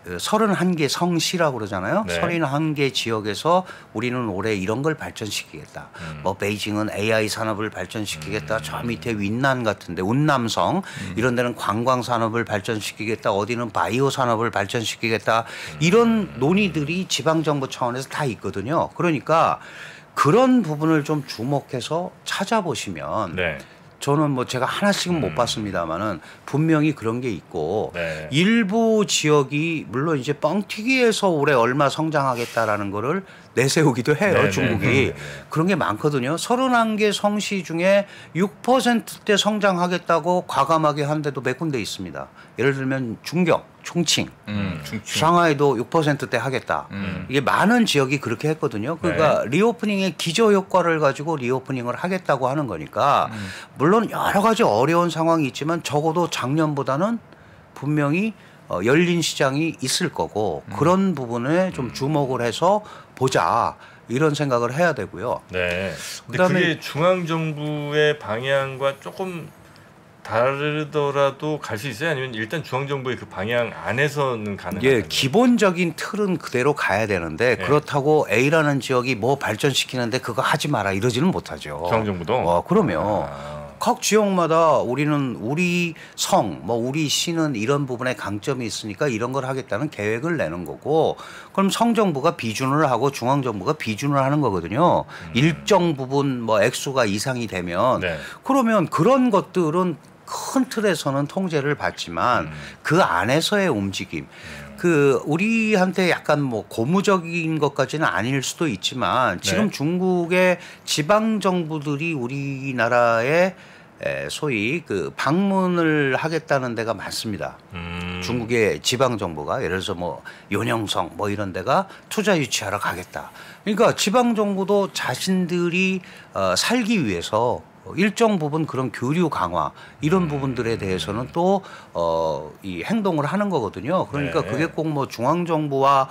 B: 31개 성시라고 그러잖아요.
A: 네.
B: 31개 지역에서 우리는 올해 이런 걸 발전시키겠다. 뭐 베이징은 AI 산업을 발전시키겠다. 저 밑에 윈난 같은데 운남성 이런 데는 관광 산업을 발전시키겠다. 어디는 바이오 산업을 발전시키겠다. 이런 논의들이 지방정부 차원에서 다 있거든요. 그러니까 그런 부분을 좀 주목해서 찾아보시면
A: 네.
B: 저는 뭐 제가 하나씩은 못 봤습니다만은 분명히 그런 게 있고
A: 네.
B: 일부 지역이 물론 이제 뻥튀기에서 올해 얼마 성장하겠다라는 거를 내세우기도 해요.
A: 네네.
B: 중국이.
A: 네네.
B: 그런 게 많거든요. 31개 성시 중에 6%대 성장하겠다고 과감하게 한 데도 몇 군데 있습니다. 예를 들면 중경, 총칭, 상하이도 6%대 하겠다. 이게 많은 지역이 그렇게 했거든요. 그러니까 리오프닝의 기저 효과를 가지고 리오프닝을 하겠다고 하는 거니까 물론 여러 가지 어려운 상황이 있지만 적어도 작년보다는 분명히 열린 시장이 있을 거고 그런 부분에 좀 주목을 해서 보자 이런 생각을 해야 되고요.
A: 네. 근데
B: 그다음에
A: 그게 중앙 정부의 방향과 조금 다르더라도 갈 수 있어요? 아니면 일단 중앙 정부의 그 방향 안에서는 가능한가요?
B: 예, 기본적인 틀은 그대로 가야 되는데 그렇다고 A라는 지역이 뭐 발전시키는데 그거 하지 마라 이러지는 못하죠.
A: 중앙 정부도.
B: 그러면 각 지역마다 우리는 우리 성, 뭐 우리 시는 이런 부분에 강점이 있으니까 이런 걸 하겠다는 계획을 내는 거고, 그럼 성정부가 비준을 하고 중앙정부가 비준을 하는 거거든요. 일정 부분 뭐 액수가 이상이 되면
A: 네.
B: 그러면 그런 것들은 큰 틀에서는 통제를 받지만 그 안에서의 움직임. 그 우리한테 약간 뭐 고무적인 것까지는 아닐 수도 있지만 지금
A: 네.
B: 중국의 지방 정부들이 우리나라에 소위 그 방문을 하겠다는 데가 많습니다. 중국의 지방 정부가 예를 들어서 뭐 요녕성 뭐 이런 데가 투자 유치하러 가겠다. 그러니까 지방 정부도 자신들이 살기 위해서 일정 부분 그런 교류 강화 이런 부분들에 대해서는 또 이 행동을 하는 거거든요. 그러니까
A: 네.
B: 그게 꼭 뭐 중앙 정부와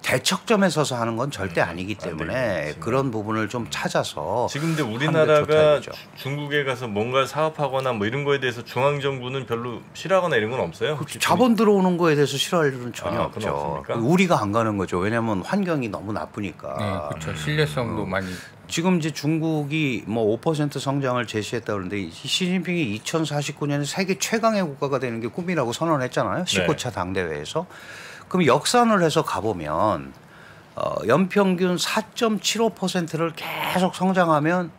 B: 대척점에 서서 하는 건 절대 아니기 때문에 그런 부분을 좀 찾아서
A: 지금 근데
B: 하는 게
A: 우리나라가
B: 좋다 이거죠.
A: 중국에 가서 뭔가 사업하거나 뭐 이런 거에 대해서 중앙 정부는 별로 싫어하거나 이런 건 없어요? 혹시
B: 자본 들어오는 거에 대해서 싫어할 일은 전혀
A: 아, 그건
B: 없죠.
A: 없습니까?
B: 우리가 안 가는 거죠. 왜냐하면 환경이 너무 나쁘니까.
C: 네, 그렇죠. 신뢰성도 많이.
B: 지금 이제 중국이 뭐 5% 성장을 제시했다 그러는데 시진핑이 2049년에 세계 최강의 국가가 되는 게 꿈이라고 선언했잖아요. 19차 당대회에서. 그럼 역산을 해서 가보면 연평균 4.75%를 계속 성장하면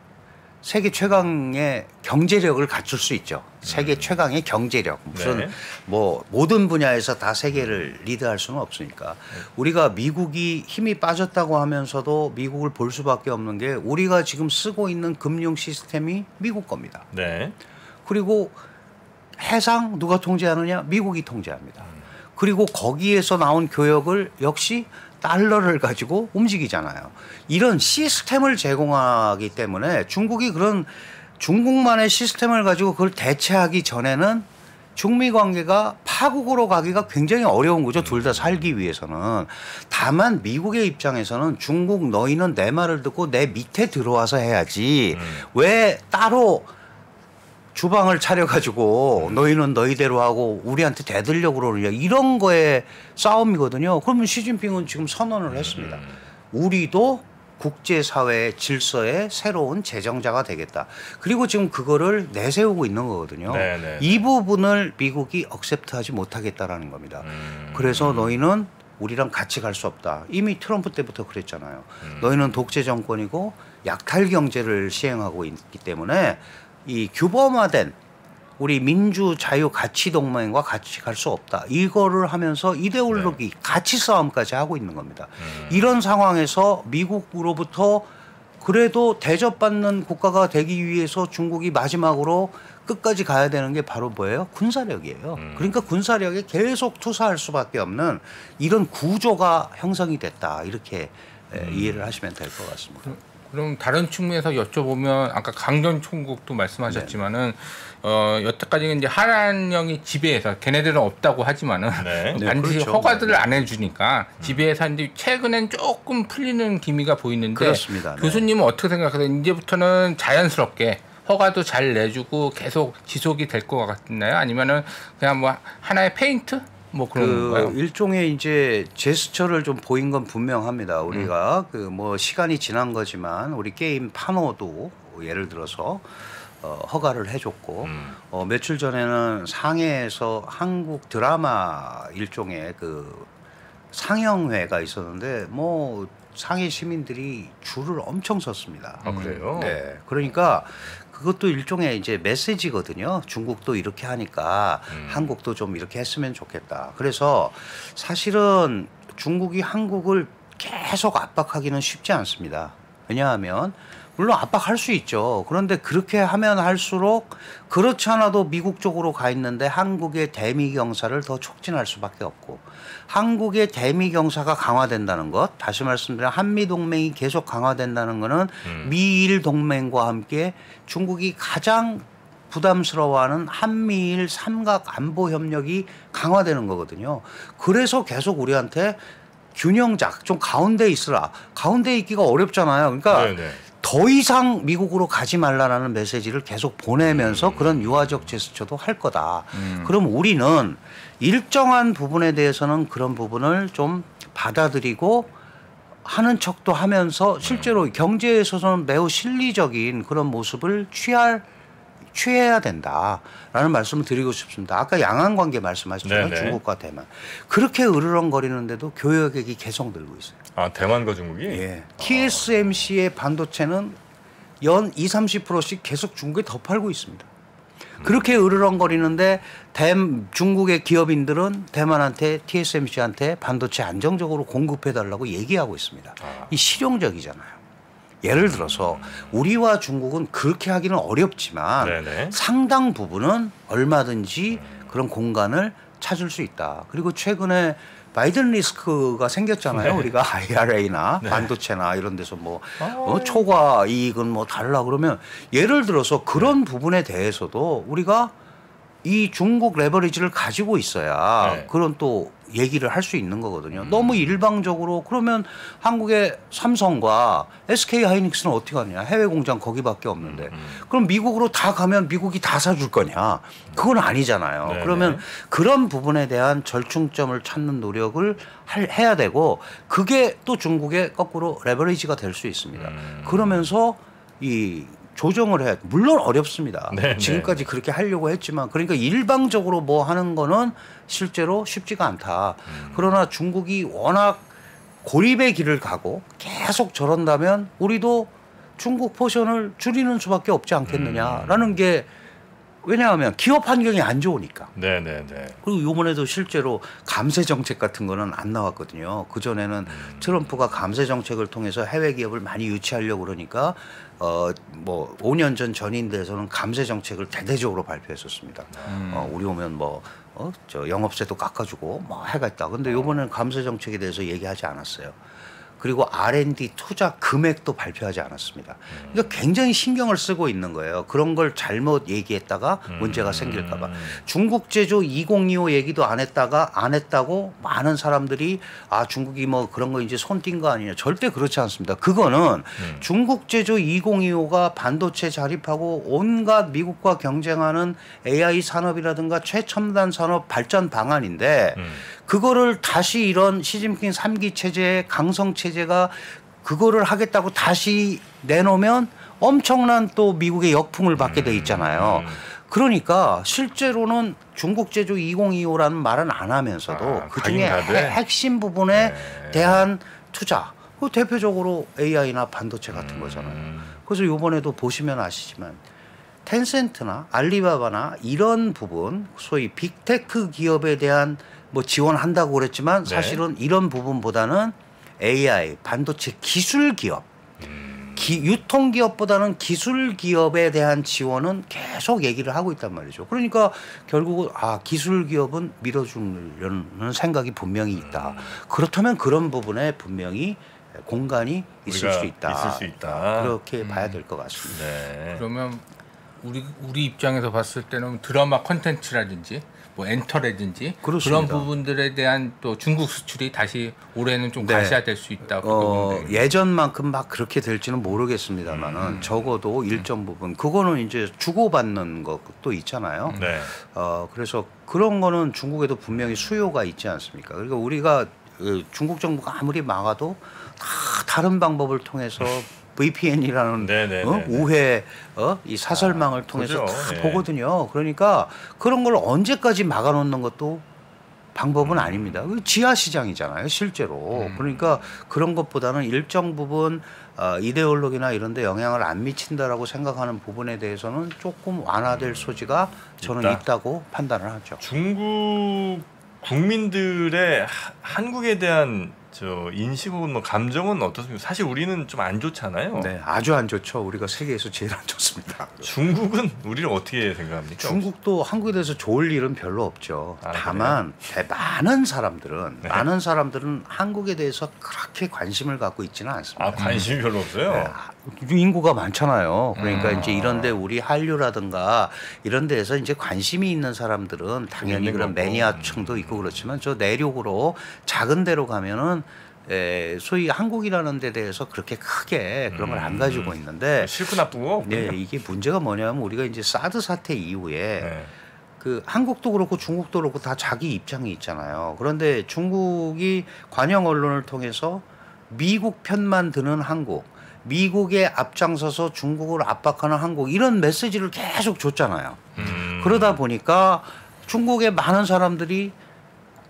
B: 세계 최강의 경제력을 갖출 수 있죠. 세계 최강의 경제력. 무슨
A: 네.
B: 뭐 모든 분야에서 다 세계를 리드할 수는 없으니까. 우리가 미국이 힘이 빠졌다고 하면서도 미국을 볼 수밖에 없는 게 우리가 지금 쓰고 있는 금융 시스템이 미국 겁니다.
A: 네.
B: 그리고 해상 누가 통제하느냐? 미국이 통제합니다. 그리고 거기에서 나온 교역을 역시 달러를 가지고 움직이잖아요. 이런 시스템을 제공하기 때문에 중국이 그런 중국만의 시스템을 가지고 그걸 대체하기 전에는 중미 관계가 파국으로 가기가 굉장히 어려운 거죠. 둘 다 살기 위해서는. 다만 미국의 입장에서는 중국 너희는 내 말을 듣고 내 밑에 들어와서 해야지 왜 따로 주방을 차려가지고 너희는 너희대로 하고 우리한테 대들려고 그러느냐 이런 거에 싸움이거든요. 그러면 시진핑은 지금 선언을 했습니다. 우리도 국제사회의 질서의 새로운 제정자가 되겠다. 그리고 지금 그거를 내세우고 있는 거거든요.
A: 네네.
B: 이 부분을 미국이 억셉트하지 못하겠다라는 겁니다. 그래서 너희는 우리랑 같이 갈 수 없다. 이미 트럼프 때부터 그랬잖아요. 너희는 독재 정권이고 약탈 경제를 시행하고 있기 때문에 이 규범화된 우리 민주 자유 가치 동맹과 같이 갈 수 없다. 이거를 하면서 이데올로기 가치 싸움까지 하고 있는 겁니다. 이런 상황에서 미국으로부터 그래도 대접받는 국가가 되기 위해서 중국이 마지막으로 끝까지 가야 되는 게 바로 뭐예요? 군사력이에요. 그러니까 군사력에 계속 투사할 수밖에 없는 이런 구조가 형성이 됐다. 이렇게 이해를 하시면 될 것 같습니다.
C: 그럼 다른 측면에서 여쭤보면 아까 강전 총국도 말씀하셨지만은 여태까지는 이제 한한령이 지배해서 걔네들은 없다고 하지만은
A: 네.
C: 반드시
B: 그렇죠.
C: 허가들을 안 해주니까 지배해서 이제 최근엔 조금 풀리는 기미가 보이는데
B: 그렇습니다. 네.
C: 교수님은 어떻게 생각하세요? 이제부터는 자연스럽게 허가도 잘 내주고 계속 지속이 될 것 같나요? 아니면은 그냥 뭐 하나의 페인트? 뭐 그런 건가요?
B: 일종의 이제 제스처를 좀 보인 건 분명합니다. 우리가 그 뭐 시간이 지난 거지만 우리 게임 파노도 예를 들어서 허가를 해줬고 며칠 전에는 상해에서 한국 드라마 일종의 그 상영회가 있었는데 뭐 상해 시민들이 줄을 엄청 섰습니다.
A: 아, 그래요?
B: 네, 그러니까 그것도 일종의 이제 메시지거든요. 중국도 이렇게 하니까 한국도 좀 이렇게 했으면 좋겠다. 그래서 사실은 중국이 한국을 계속 압박하기는 쉽지 않습니다. 왜냐하면 물론 압박할 수 있죠. 그런데 그렇게 하면 할수록 그렇지 않아도 미국 쪽으로 가 있는데 한국의 대미 경사를 더 촉진할 수밖에 없고 한국의 대미 경사가 강화된다는 것, 다시 말씀드리면 한미 동맹이 계속 강화된다는 것은 미일 동맹과 함께 중국이 가장 부담스러워하는 한미일 삼각 안보 협력이 강화되는 거거든요. 그래서 계속 우리한테 균형작 좀 가운데 있으라. 가운데 있기가 어렵잖아요. 그러니까
A: 네네.
B: 더 이상 미국으로 가지 말라라는 메시지를 계속 보내면서 그런 유화적 제스처도 할 거다. 그럼 우리는 일정한 부분에 대해서는 그런 부분을 좀 받아들이고 하는 척도 하면서 실제로 경제에 있어서는 매우 실리적인 그런 모습을 취해야 된다라는 말씀을 드리고 싶습니다. 아까 양안 관계 말씀하셨잖아요.
A: 네네.
B: 중국과 대만. 그렇게 으르렁거리는데도 교역액이 계속 늘고 있어요.
A: 아, 대만과 중국이?
B: 예. TSMC의 반도체는 연 20-30%씩 계속 중국에 더 팔고 있습니다. 그렇게 으르렁거리는데 중국의 기업인들은 대만한테 TSMC한테 반도체 안정적으로 공급해달라고 얘기하고 있습니다. 이 실용적이잖아요. 예를 들어서 우리와 중국은 그렇게 하기는 어렵지만
A: 네네.
B: 상당 부분은 얼마든지 그런 공간을 찾을 수 있다. 그리고 최근에 바이든 리스크가 생겼잖아요.
A: 네.
B: 우리가 IRA나 반도체나 이런 데서 뭐 초과 이익은 뭐 달라 그러면 예를 들어서 그런 부분에 대해서도 우리가 이 중국 레버리지를 가지고 있어야 그런 또 얘기를 할 수 있는 거거든요. 너무 일방적으로 그러면 한국의 삼성과 SK 하이닉스는 어떻게 하냐. 해외 공장 거기밖에 없는데. 그럼 미국으로 다 가면 미국이 다 사줄 거냐. 그건 아니잖아요.
A: 네네.
B: 그러면 그런 부분에 대한 절충점을 찾는 노력을 해야 되고 그게 또 중국의 거꾸로 레버리지가 될 수 있습니다. 그러면서 이 조정을 해야 물론 어렵습니다.
A: 네,
B: 지금까지 그렇게 하려고 했지만 그러니까 일방적으로 뭐 하는 거는 실제로 쉽지가 않다. 그러나 중국이 워낙 고립의 길을 가고 계속 저런다면 우리도 중국 포션을 줄이는 수밖에 없지 않겠느냐라는 게 왜냐하면 기업 환경이 안 좋으니까.
A: 네네네.
B: 그리고 이번에도 실제로 감세 정책 같은 거는 안 나왔거든요. 그 전에는 트럼프가 감세 정책을 통해서 해외 기업을 많이 유치하려고 그러니까 뭐 5년 전 전인대에서는 감세 정책을 대대적으로 발표했었습니다. 우리 오면 뭐 저 영업세도 깎아주고 뭐 해가 있다. 근데 이번에는 감세 정책에 대해서 얘기하지 않았어요. 그리고 R&D 투자 금액도 발표하지 않았습니다. 그러니까 굉장히 신경을 쓰고 있는 거예요. 그런 걸 잘못 얘기했다가 문제가 생길까 봐. 중국 제조 2025 얘기도 안 했다고 많은 사람들이 아 중국이 뭐 그런 거 이제 손 띈 거 아니냐. 절대 그렇지 않습니다. 그거는 중국 제조 2025가 반도체 자립하고 온갖 미국과 경쟁하는 AI 산업이라든가 최첨단 산업 발전 방안인데 그거를 다시 이런 시진핑 3기 체제의 강성 체제가 그거를 하겠다고 다시 내놓으면 엄청난 또 미국의 역풍을 받게 돼 있잖아요. 그러니까 실제로는 중국 제조 2025라는 말은 안 하면서도 그중에 핵심 부분에 대한 투자, 그 대표적으로 AI나 반도체 같은 거잖아요. 그래서 이번에도 보시면 아시지만 텐센트나 알리바바나 이런 부분, 소위 빅테크 기업에 대한 뭐 지원한다고 그랬지만 사실은 이런 부분보다는 AI, 반도체 기술 기업, 유통 기업보다는 기술 기업에 대한 지원은 계속 얘기를 하고 있단 말이죠. 그러니까 결국은 기술 기업은 밀어주려는 생각이 분명히 있다. 그렇다면 그런 부분에 분명히 공간이 있을 수 있다. 그렇게 봐야 될 것 같습니다.
A: 네.
C: 그러면 우리 입장에서 봤을 때는 드라마 콘텐츠라든지 뭐 엔터라든지
B: 그렇습니다.
C: 그런 부분들에 대한 또 중국 수출이 다시 올해는 좀 가시화될 수 있다고
B: 예전만큼 막 그렇게 될지는 모르겠습니다만은 적어도 일정 부분 그거는 이제 주고받는 것도 있잖아요.
A: 네.
B: 그래서 그런 거는 중국에도 분명히 수요가 있지 않습니까? 그러니까 우리가 중국 정부가 아무리 막아도 다 다른 방법을 통해서 VPN이라는 우회 이 사설망을 통해서
A: 그죠.
B: 다 보거든요. 그러니까 그런 걸 언제까지 막아놓는 것도 방법은 아닙니다. 지하 시장이잖아요, 실제로. 그러니까 그런 것보다는 일정 부분 이데올로기나 이런 데 영향을 안 미친다라고 생각하는 부분에 대해서는 조금 완화될 소지가 저는 있다고 판단을 하죠.
A: 중국 국민들의 한국에 대한 인식 혹은 뭐 감정은 어떻습니까? 사실 우리는 좀 안 좋잖아요.
B: 네, 아주 안 좋죠. 우리가 세계에서 제일 안 좋습니다.
A: 중국은 우리를 어떻게 생각합니까?
B: 중국도 한국에 대해서 좋을 일은 별로 없죠. 다만 많은 사람들은 한국에 대해서 그렇게 관심을 갖고 있지는 않습니다.
A: 관심이 별로 없어요?
B: 네, 인구가 많잖아요. 그러니까 이제 이런데 우리 한류라든가 이런 데에서 이제 관심이 있는 사람들은 당연히 그런 매니아층도 있고 그렇지만 저 내륙으로 작은 데로 가면은 소위 한국이라는 데 대해서 그렇게 크게 그런 걸 안 가지고 있는데
A: 싫고 나쁘고
B: 이게 문제가 뭐냐면 우리가 이제 사드 사태 이후에 그 한국도 그렇고 중국도 그렇고 다 자기 입장이 있잖아요. 그런데 중국이 관영 언론을 통해서 미국 편만 드는 한국, 미국에 앞장서서 중국을 압박하는 한국 이런 메시지를 계속 줬잖아요. 그러다 보니까 중국의 많은 사람들이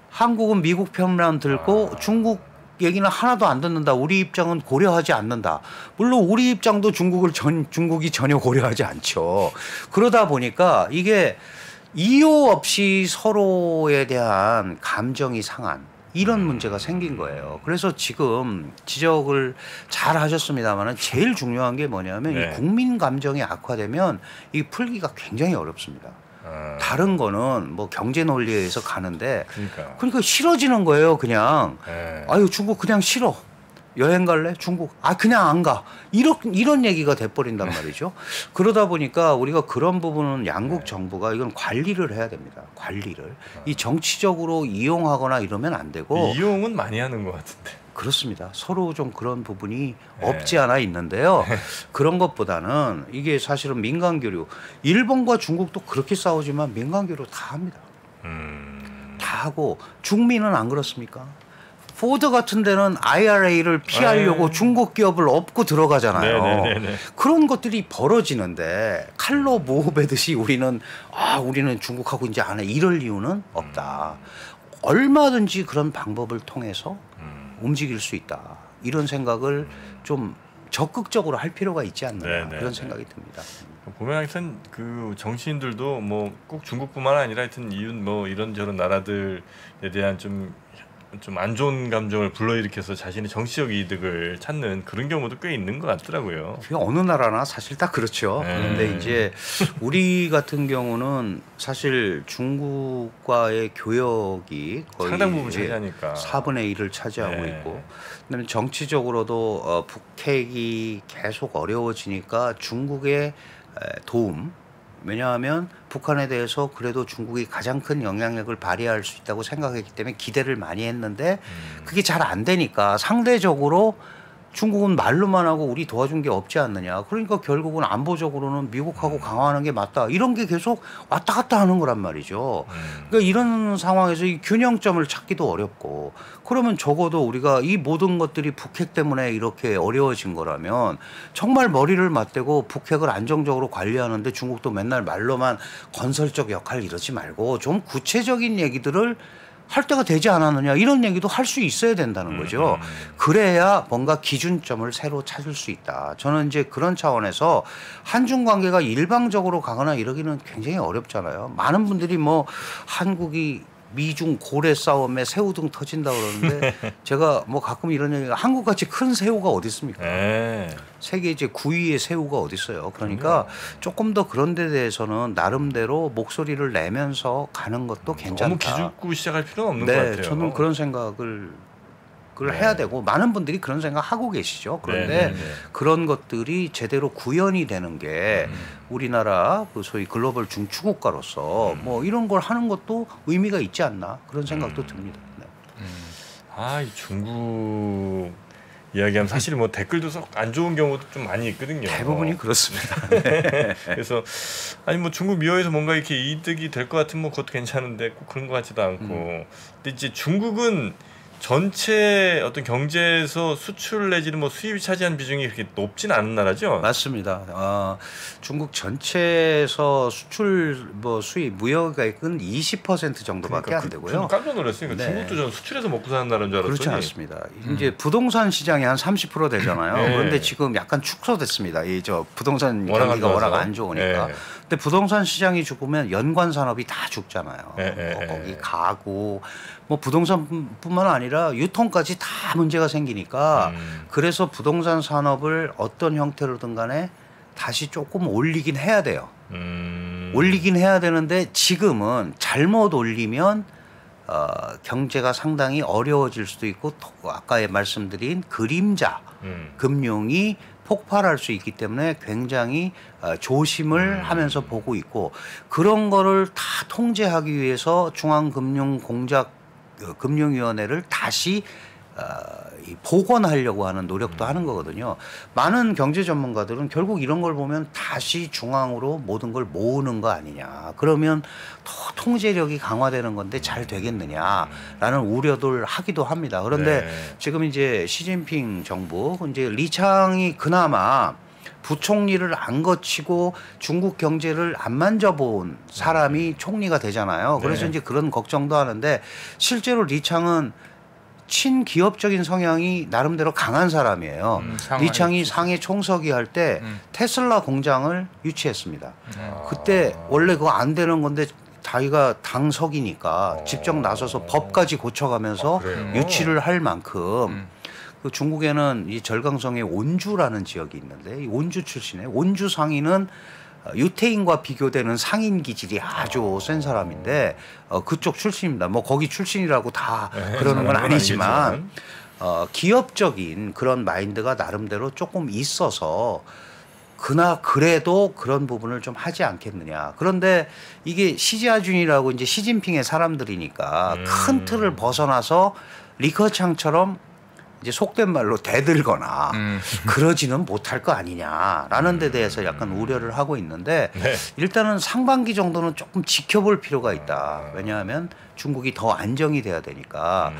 B: 한국은 미국 편만 들고 중국 얘기는 하나도 안 듣는다. 우리 입장은 고려하지 않는다. 물론 우리 입장도 중국이 전혀 고려하지 않죠. 그러다 보니까 이게 이유 없이 서로에 대한 감정이 상한 이런 문제가 생긴 거예요. 그래서 지금 지적을 잘 하셨습니다만 제일 중요한 게 뭐냐면 이 국민 감정이 악화되면 이 풀기가 굉장히 어렵습니다. 다른 거는 뭐 경제 논리에 의해서 가는데 그러니까 싫어지는 거예요. 그냥 아유 중국 그냥 싫어. 여행 갈래? 중국 그냥 안 가. 이런 얘기가 돼버린단 말이죠. 그러다 보니까 우리가 그런 부분은 양국 정부가 이건 관리를 해야 됩니다. 관리를 이 정치적으로 이용하거나 이러면 안 되고
A: 이용은 많이 하는 것 같은데.
B: 그렇습니다. 서로 좀 그런 부분이 없지 않아 있는데요. 그런 것보다는 이게 사실은 민간 교류, 일본과 중국도 그렇게 싸우지만 민간 교류 다 합니다. 다 하고 중미는 안 그렇습니까? 포드 같은 데는 IRA를 피하려고 중국 기업을 업고 들어가잖아요. 그런 것들이 벌어지는데 칼로 모으베듯이 우리는 중국하고 이제 안 해. 이럴 이유는 없다. 얼마든지 그런 방법을 통해서 움직일 수 있다. 이런 생각을 좀 적극적으로 할 필요가 있지 않나 그런 생각이 듭니다.
A: 보면 하여튼 그 정치인들도 뭐 꼭 중국뿐만 아니라 하여튼 이런 뭐 이런저런 나라들에 대한 좀 좀 안 좋은 감정을 불러일으켜서 자신의 정치적 이득을 찾는 그런 경우도 꽤 있는 것 같더라고요.
B: 그게 어느 나라나 사실 다 그렇죠. 그런데 이제 우리 같은 경우는 사실 중국과의 교역이 거의
A: 상당 부분 차지하니까
B: 4분의 1을 차지하고
A: 네.
B: 있고, 그다음에 정치적으로도 북핵이 계속 어려워지니까 중국의 도움, 왜냐하면 북한에 대해서 그래도 중국이 가장 큰 영향력을 발휘할 수 있다고 생각했기 때문에 기대를 많이 했는데 그게 잘 안 되니까 상대적으로 중국은 말로만 하고 우리 도와준 게 없지 않느냐. 그러니까 결국은 안보적으로는 미국하고 강화하는 게 맞다. 이런 게 계속 왔다 갔다 하는 거란 말이죠. 그러니까 이런 상황에서 이 균형점을 찾기도 어렵고, 그러면 적어도 우리가 이 모든 것들이 북핵 때문에 이렇게 어려워진 거라면 정말 머리를 맞대고 북핵을 안정적으로 관리하는데 중국도 맨날 말로만 건설적 역할 이러지 말고 좀 구체적인 얘기들을 할 때가 되지 않았느냐, 이런 얘기도 할 수 있어야 된다는 거죠. 그래야 뭔가 기준점을 새로 찾을 수 있다. 저는 이제 그런 차원에서 한중 관계가 일방적으로 가거나 이러기는 굉장히 어렵잖아요. 많은 분들이 뭐 한국이 미중 고래 싸움에 새우등 터진다 그러는데 제가 뭐 가끔 이런 얘기가, 한국같이 큰 새우가 어디 있습니까? 세계 이제 9위의 새우가 어디 있어요. 그러니까 조금 더 그런 데 대해서는 나름대로 목소리를 내면서 가는 것도 괜찮다.
A: 너무 기죽고 시작할 필요는 없는
B: 네,
A: 것 같아요.
B: 저는 그런 생각을 해야 되고, 많은 분들이 그런 생각 하고 계시죠. 그런데 그런 것들이 제대로 구현이 되는 게 우리나라 그 소위 글로벌 중추국가로서 뭐 이런 걸 하는 것도 의미가 있지 않나, 그런 생각도 듭니다. 네.
A: 이 중국 이야기하면 사실 뭐 댓글도 썩 안 좋은 경우도 좀 많이 있거든요.
B: 대부분이 그렇습니다.
A: 그래서 아니 뭐 중국 미화에서 뭔가 이렇게 이득이 될 것 같으면 뭐 그것도 괜찮은데 꼭 그런 것 같지도 않고. 근데 이제 중국은 전체 어떤 경제에서 수출 내지는 뭐 수입이 차지하는 비중이 그렇게 높진 않은 나라죠.
B: 맞습니다. 중국 전체에서 수출 뭐 수입 무역액은 20% 정도밖에 안 되고요.
A: 저는 깜짝 놀랐어요.
B: 네.
A: 중국도 전 수출해서 먹고 사는 나라인 줄 알았더니.
B: 그렇지 않습니다. 이제 부동산 시장이 한 30% 되잖아요.
A: 네.
B: 그런데 지금 약간 축소됐습니다. 이 저 부동산
A: 워낙
B: 경기가
A: 안
B: 워낙
A: 좋아서.
B: 안 좋으니까.
A: 네.
B: 근데 부동산 시장이 죽으면 연관 산업이 다 죽잖아요. 뭐 거기 가구, 뭐 부동산뿐만 아니라 유통까지 다 문제가 생기니까 그래서 부동산 산업을 어떤 형태로든 간에 다시 조금 올리긴 해야 돼요. 올리긴 해야 되는데 지금은 잘못 올리면 경제가 상당히 어려워질 수도 있고, 또 아까 말씀드린 그림자 금융이 폭발할 수 있기 때문에 굉장히 조심을 하면서 보고 있고, 그런 거를 다 통제하기 위해서 중앙금융위원회를 다시 복원하려고 하는 노력도 하는 거거든요. 많은 경제 전문가들은 결국 이런 걸 보면 다시 중앙으로 모든 걸 모으는 거 아니냐, 그러면 더 통제력이 강화되는 건데 잘 되겠느냐라는 우려들 하기도 합니다. 그런데 지금 이제 시진핑 정부, 이제 리창이 그나마 부총리를 안 거치고 중국 경제를 안 만져본 사람이 총리가 되잖아요. 그래서 이제 그런 걱정도 하는데, 실제로 리창은 친기업적인 성향이 나름대로 강한 사람이에요. 리창이 상해 총서기 할 때 테슬라 공장을 유치했습니다. 그때 원래 그거 안 되는 건데 자기가 당석이니까 직접 나서서 법까지 고쳐가면서 유치를 할 만큼, 그 중국에는 이 절강성의 온주라는 지역이 있는데, 이 온주 출신의 온주 상인은 유태인과 비교되는 상인 기질이 아주 센 사람인데 그쪽 출신입니다. 뭐 거기 출신이라고 다 그러는 건 아니지만 기업적인 그런 마인드가 나름대로 조금 있어서 그래도 그런 부분을 좀 하지 않겠느냐. 그런데 이게 시지아준이라고 이제 시진핑의 사람들이니까 큰 틀을 벗어나서 리커창처럼 이제 속된 말로 대들거나 그러지는 못할 거 아니냐라는 데 대해서 약간 우려를 하고 있는데, 일단은 상반기 정도는 조금 지켜볼 필요가 있다. 왜냐하면 중국이 더 안정이 돼야 되니까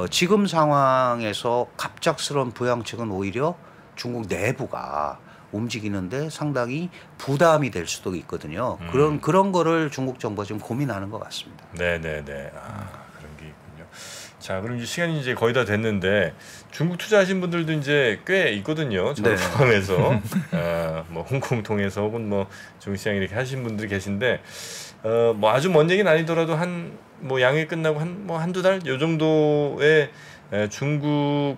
B: 지금 상황에서 갑작스러운 부양책은 오히려 중국 내부가 움직이는데 상당히 부담이 될 수도 있거든요. 그런 거를 중국 정부가 지금 고민하는 것 같습니다.
A: 네네네. 그런 게 있군요. 자, 그럼 이제 시간이 이제 거의 다 됐는데, 중국 투자하신 분들도 이제 꽤 있거든요. 저를 포함해서 뭐 홍콩 통해서 혹은 뭐 중시장 이렇게 하신 분들이 계신데, 뭐 아주 먼 얘기는 아니더라도 뭐 양회 끝나고 한두 달 요 정도의 중국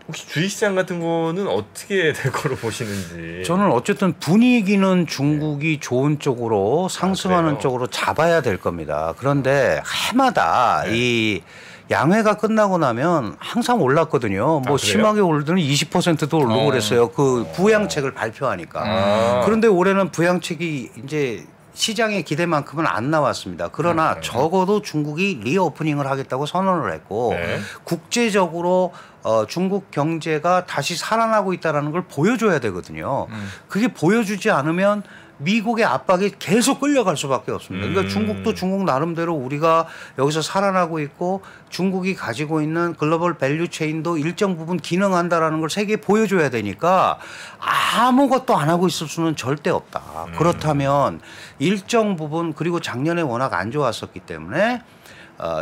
A: 혹시 주식시장 같은 거는 어떻게 될 거로 보시는지.
B: 저는 어쨌든 분위기는 중국이 좋은 쪽으로 상승하는
A: 그래요?
B: 쪽으로 잡아야 될 겁니다. 그런데 해마다 이 양회가 끝나고 나면 항상 올랐거든요. 뭐
A: 그래요?
B: 심하게 오르더니 20%도 오르고 그랬어요. 그 부양책을 발표하니까. 그런데 올해는 부양책이 이제 시장의 기대만큼은 안 나왔습니다. 그러나 적어도 중국이 리오프닝을 하겠다고 선언을 했고
A: 네.
B: 국제적으로 중국 경제가 다시 살아나고 있다는 걸 보여줘야 되거든요. 그게 보여주지 않으면 미국의 압박이 계속 끌려갈 수밖에 없습니다. 그러니까 중국도 중국 나름대로 우리가 여기서 살아나고 있고 중국이 가지고 있는 글로벌 밸류 체인도 일정 부분 기능한다라는 걸 세계에 보여줘야 되니까 아무것도 안 하고 있을 수는 절대 없다. 그렇다면 일정 부분 그리고 작년에 워낙 안 좋았었기 때문에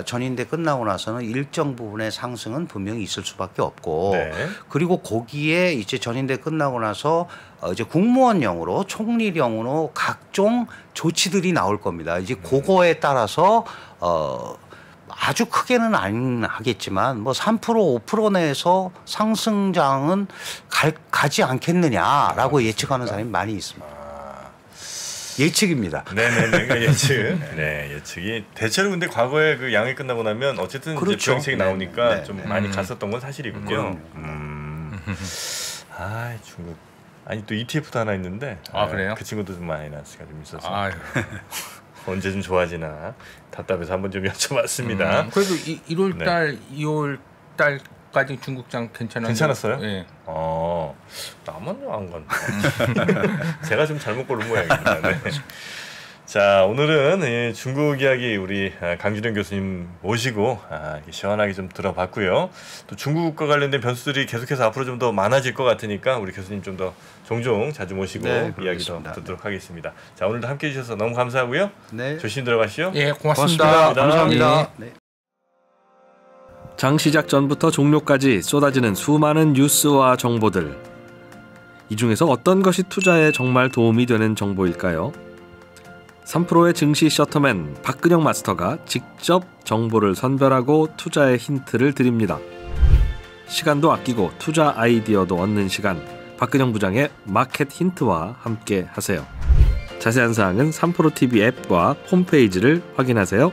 B: 전인대 끝나고 나서는 일정 부분의 상승은 분명히 있을 수밖에 없고
A: 네.
B: 그리고 거기에 이제 전인대 끝나고 나서 이제 국무원령으로 총리령으로 각종 조치들이 나올 겁니다. 이제 그거에 따라서 아주 크게는 안 하겠지만 뭐 3% 5% 내에서 상승장은 가지 않겠느냐라고 예측하는 사람이 많이 있습니다. 예측입니다.
A: 네네네. 그러니까 예측. 네, 예측이 대체로 근데 과거에 그 양이 끝나고 나면 어쨌든 이제
B: 그렇죠.
A: 부양책이 나오니까
B: 네,
A: 좀
B: 네.
A: 많이 갔었던 건 사실이군요. 아, 중국. 아니 또 ETF도 하나 있는데.
C: 그래요?
A: 그 친구도 좀 마이너스가 좀 있어서
C: 아유.
A: 언제 좀 좋아지나 답답해서 한번 좀 여쭤봤습니다.
C: 그래도 1월 달, 2월 달까지 중국장
A: 괜찮았어요?
C: 예.
A: 나만 안 간다. 제가 좀 잘못 고른 모양입니다. 네. 자, 오늘은 이 중국 이야기 우리 강준영 교수님 모시고 이렇게 시원하게 좀 들어봤고요. 또 중국과 관련된 변수들이 계속해서 앞으로 좀 더 많아질 것 같으니까 우리 교수님 좀 더 종종 자주 모시고
B: 네,
A: 이야기 더
B: 그러겠습니다.
A: 듣도록 하겠습니다. 자, 오늘도 함께해 주셔서 너무 감사하고요.
B: 네.
A: 조심히 들어가시죠.
C: 예,
B: 고맙습니다. 감사합니다.
C: 예.
B: 네.
D: 장 시작 전부터 종료까지 쏟아지는 수많은 뉴스와 정보들. 이 중에서 어떤 것이 투자에 정말 도움이 되는 정보일까요? 3프로의 증시 셔터맨 박근영 마스터가 직접 정보를 선별하고 투자의 힌트를 드립니다. 시간도 아끼고 투자 아이디어도 얻는 시간, 박근영 부장의 마켓 힌트와 함께 하세요. 자세한 사항은 3프로TV 앱과 홈페이지를 확인하세요.